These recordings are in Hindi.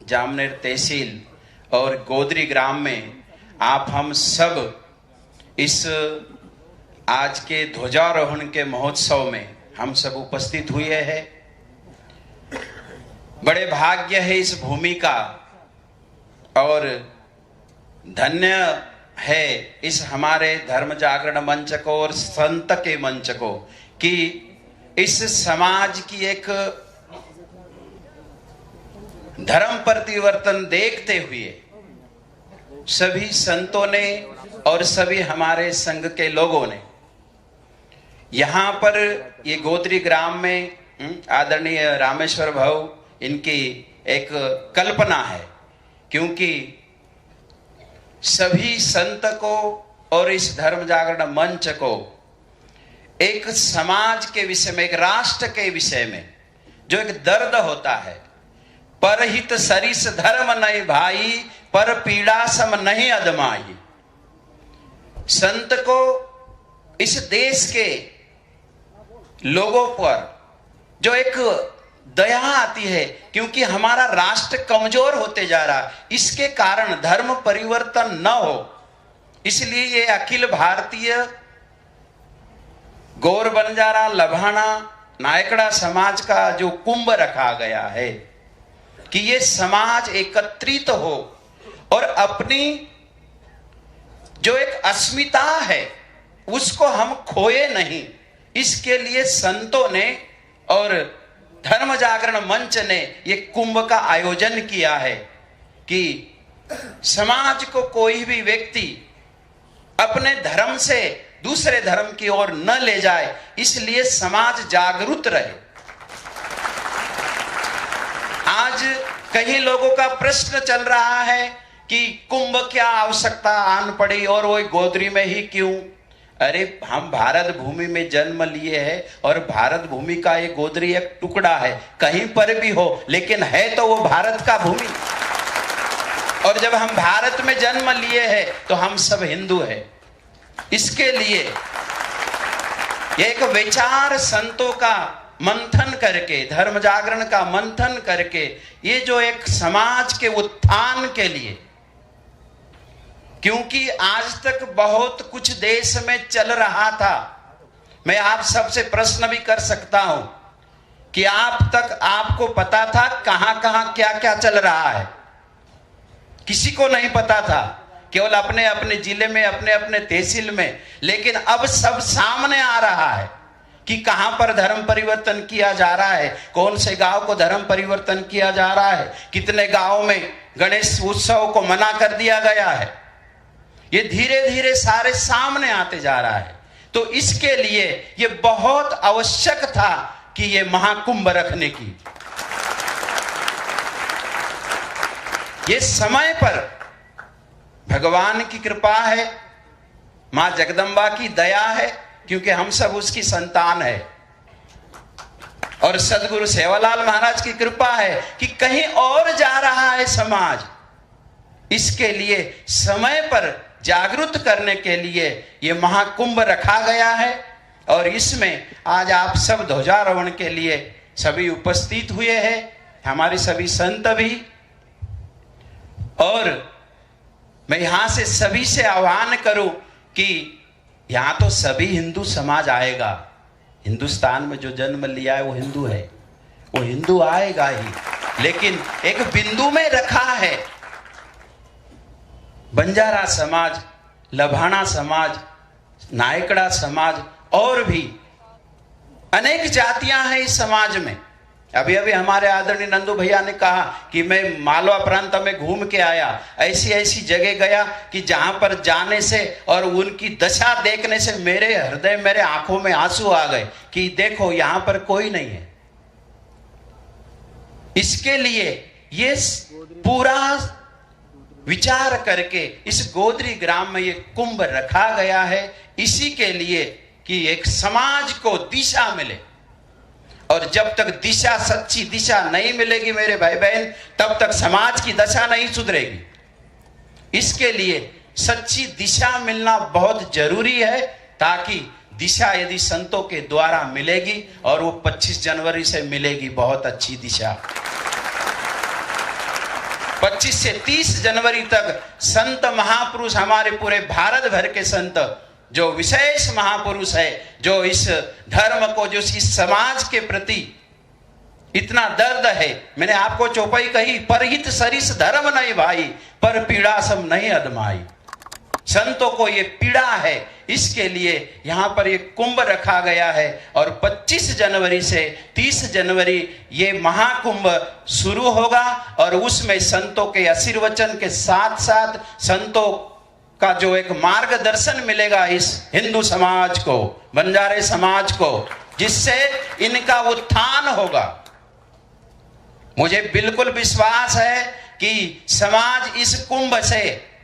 जामनेर तहसील और गोदरी ग्राम में आप हम सब इस आज के ध्वजारोहण के महोत्सव में हम सब उपस्थित हुए हैं। बड़े भाग्य है इस भूमि का और धन्य है इस हमारे धर्म जागरण मंच को और संत के मंच को कि इस समाज की एक धर्म परिवर्तन देखते हुए सभी संतों ने और सभी हमारे संघ के लोगों ने यहाँ पर ये गोदरी ग्राम में आदरणीय रामेश्वर भाऊ इनकी एक कल्पना है, क्योंकि सभी संत को और इस धर्म जागरण मंच को एक समाज के विषय में, एक राष्ट्र के विषय में जो एक दर्द होता है, परहित सरिस धर्म नहीं भाई, पर पीड़ा सम नहीं अदमाई। संत को इस देश के लोगों पर जो एक दया आती है, क्योंकि हमारा राष्ट्र कमजोर होते जा रहा है, इसके कारण धर्म परिवर्तन न हो, इसलिए ये अखिल भारतीय गौर बंजारा लभाणा नायकड़ा समाज का जो कुंभ रखा गया है कि ये समाज एकत्रित हो और अपनी जो एक अस्मिता है उसको हम खोए नहीं, इसके लिए संतों ने और धर्म जागरण मंच ने ये कुंभ का आयोजन किया है कि समाज को कोई भी व्यक्ति अपने धर्म से दूसरे धर्म की ओर न ले जाए, इसलिए समाज जागरूक रहे। आज कई लोगों का प्रश्न चल रहा है कि कुंभ क्या आवश्यकता आन पड़ी और वो गोदरी में ही क्यों? अरे हम भारत भूमि में जन्म लिए हैं और भारत भूमि का ये गोदरी एक टुकड़ा है, कहीं पर भी हो लेकिन है तो वो भारत का भूमि। और जब हम भारत में जन्म लिए हैं तो हम सब हिंदू हैं। इसके लिए ये एक विचार संतों का मंथन करके, धर्म जागरण का मंथन करके, ये जो एक समाज के उत्थान के लिए, क्योंकि आज तक बहुत कुछ देश में चल रहा था। मैं आप सबसे प्रश्न भी कर सकता हूं कि आपको पता था कहां कहां क्या क्या चल रहा है? किसी को नहीं पता था, केवल अपने अपने जिले में, अपने अपने तहसील में। लेकिन अब सब सामने आ रहा है कि कहां पर धर्म परिवर्तन किया जा रहा है, कौन से गांव को धर्म परिवर्तन किया जा रहा है, कितने गांव में गणेश उत्सव को मना कर दिया गया है। ये धीरे धीरे सारे सामने आते जा रहा है। तो इसके लिए ये बहुत आवश्यक था कि ये महाकुंभ रखने की। ये समय पर भगवान की कृपा है, मां जगदम्बा की दया है, क्योंकि हम सब उसकी संतान है, और सदगुरु सेवालाल महाराज की कृपा है कि कहीं और जा रहा है समाज। इसके लिए समय पर जागरूक करने के लिए ये महाकुंभ रखा गया है और इसमें आज आप सब ध्वजारोहण के लिए सभी उपस्थित हुए हैं, हमारे सभी संत भी। और मैं यहां से सभी से आह्वान करूं कि यहां तो सभी हिंदू समाज आएगा। हिंदुस्तान में जो जन्म लिया है वो हिंदू है, वो हिंदू आएगा ही, लेकिन एक बिंदु में रखा है बंजारा समाज, लभाणा समाज, नायकड़ा समाज और भी अनेक जातियां हैं इस समाज में। अभी अभी हमारे आदरणीय नंदू भैया ने कहा कि मैं मालवा प्रांत में घूम के आया, ऐसी ऐसी जगह गया कि जहां पर जाने से और उनकी दशा देखने से मेरे हृदय, मेरे आंखों में आंसू आ गए कि देखो यहां पर कोई नहीं है। इसके लिए ये पूरा विचार करके इस गोदरी ग्राम में ये कुंभ रखा गया है, इसी के लिए कि एक समाज को दिशा मिले। और जब तक दिशा, सच्ची दिशा नहीं मिलेगी मेरे भाई बहन, तब तक समाज की दशा नहीं सुधरेगी। इसके लिए सच्ची दिशा मिलना बहुत जरूरी है, ताकि दिशा यदि संतों के द्वारा मिलेगी और वो 25 जनवरी से मिलेगी बहुत अच्छी दिशा। 25 से 30 जनवरी तक संत महापुरुष, हमारे पूरे भारत भर के संत, जो विशेष महापुरुष है, जो इस धर्म को, जो इस समाज के प्रति इतना दर्द है। मैंने आपको चौपाई कही, परहित सरिस धर्म नहीं भाई, पर पीड़ा सब नहीं अदमाई। संतों को ये पीड़ा है, इसके लिए यहां पर एक कुंभ रखा गया है और 25 जनवरी से 30 जनवरी ये महाकुंभ शुरू होगा और उसमें संतों के आशीर्वचन के साथ साथ संतों का जो एक मार्गदर्शन मिलेगा इस हिंदू समाज को, बंजारे समाज को, जिससे इनका उत्थान होगा। मुझे बिल्कुल विश्वास है कि समाज इस कुंभ से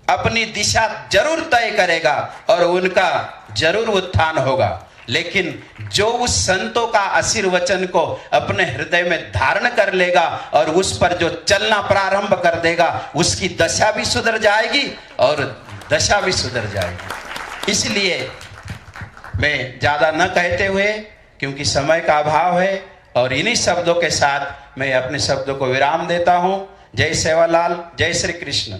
अपनी दिशा जरूर तय करेगा और उनका जरूर उत्थान होगा। लेकिन जो उस संतों का आशीर्वचन को अपने हृदय में धारण कर लेगा और उस पर जो चलना प्रारंभ कर देगा, उसकी दशा भी सुधर जाएगी और दशा भी सुधर जाएगी। इसलिए मैं ज्यादा न कहते हुए, क्योंकि समय का अभाव है, और इन्हीं शब्दों के साथ मैं अपने शब्दों को विराम देता हूं। जय सेवालाल, जय श्री कृष्ण।